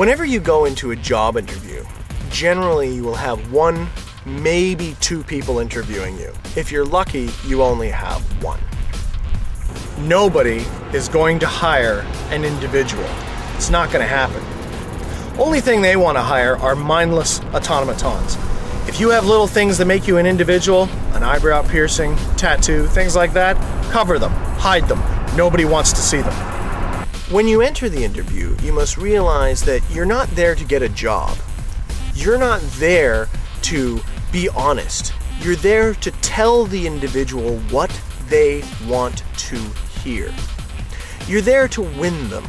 Whenever you go into a job interview, generally you will have one, maybe two people interviewing you. If you're lucky, you only have one. Nobody is going to hire an individual. It's not going to happen. Only thing they want to hire are mindless automatons. If you have little things that make you an individual, an eyebrow piercing, tattoo, things like that, cover them, hide them. Nobody wants to see them. When you enter the interview, you must realize that you're not there to get a job. You're not there to be honest. You're there to tell the individual what they want to hear. You're there to win them.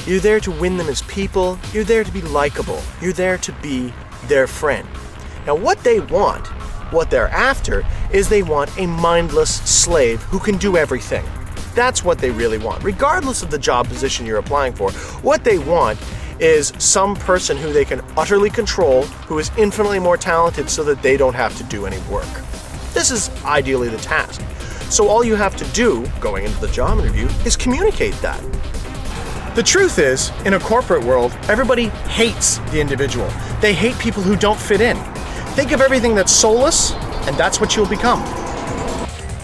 You're there to win them as people. You're there to be likable. You're there to be their friend. Now, what they want, what they're after, is they want a mindless slave who can do everything. That's what they really want. Regardless of the job position you're applying for, what they want is some person who they can utterly control, who is infinitely more talented so that they don't have to do any work. This is ideally the task. So all you have to do, going into the job interview, is communicate that. The truth is, in a corporate world, everybody hates the individual. They hate people who don't fit in. Think of everything that's soulless, and that's what you'll become.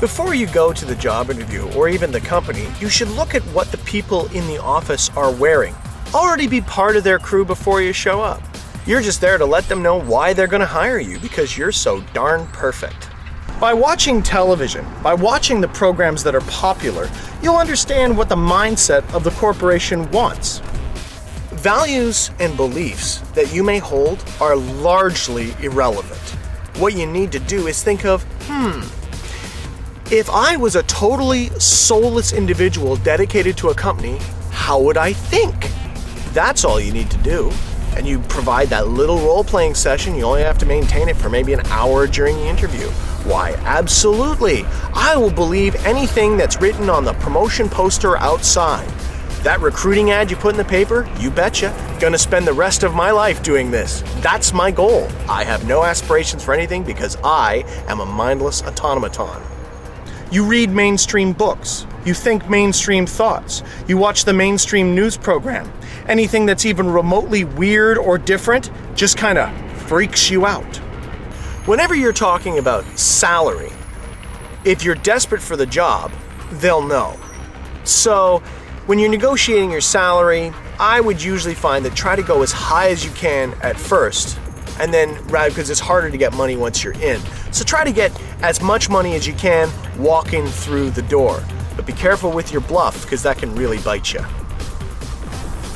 Before you go to the job interview, or even the company, you should look at what the people in the office are wearing. Already be part of their crew before you show up. You're just there to let them know why they're going to hire you, because you're so darn perfect. By watching television, by watching the programs that are popular, you'll understand what the mindset of the corporation wants. Values and beliefs that you may hold are largely irrelevant. What you need to do is think of, if I was a totally soulless individual dedicated to a company, how would I think? That's all you need to do. And you provide that little role-playing session. You only have to maintain it for maybe an hour during the interview. Why, absolutely. I will believe anything that's written on the promotion poster outside. That recruiting ad you put in the paper, you betcha. Gonna spend the rest of my life doing this. That's my goal. I have no aspirations for anything because I am a mindless automaton. You read mainstream books. You think mainstream thoughts. You watch the mainstream news program. Anything that's even remotely weird or different just kind of freaks you out. Whenever you're talking about salary, if you're desperate for the job, they'll know. So when you're negotiating your salary, I would usually find that try to go as high as you can at first, and then, right, because it's harder to get money once you're in. So try to get as much money as you can walking through the door. But be careful with your bluff, because that can really bite you.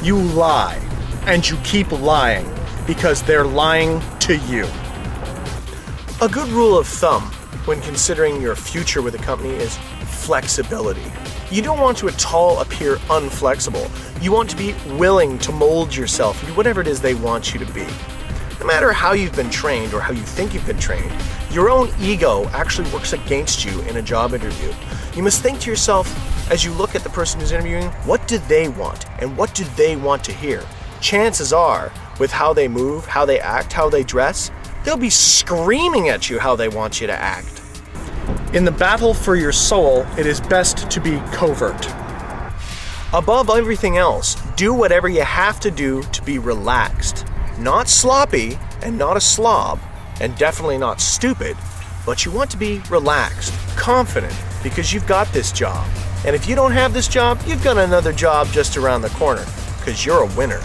You lie, and you keep lying, because they're lying to you. A good rule of thumb when considering your future with a company is flexibility. You don't want to at all appear unflexible. You want to be willing to mold yourself into whatever it is they want you to be. No matter how you've been trained or how you think you've been trained, your own ego actually works against you in a job interview. You must think to yourself, as you look at the person who's interviewing, what do they want and what do they want to hear? Chances are, with how they move, how they act, how they dress, they'll be screaming at you how they want you to act. In the battle for your soul, it is best to be covert. Above everything else, do whatever you have to do to be relaxed. Not sloppy and not a slob, and definitely not stupid, but you want to be relaxed, confident, because you've got this job. And if you don't have this job, you've got another job just around the corner, because you're a winner.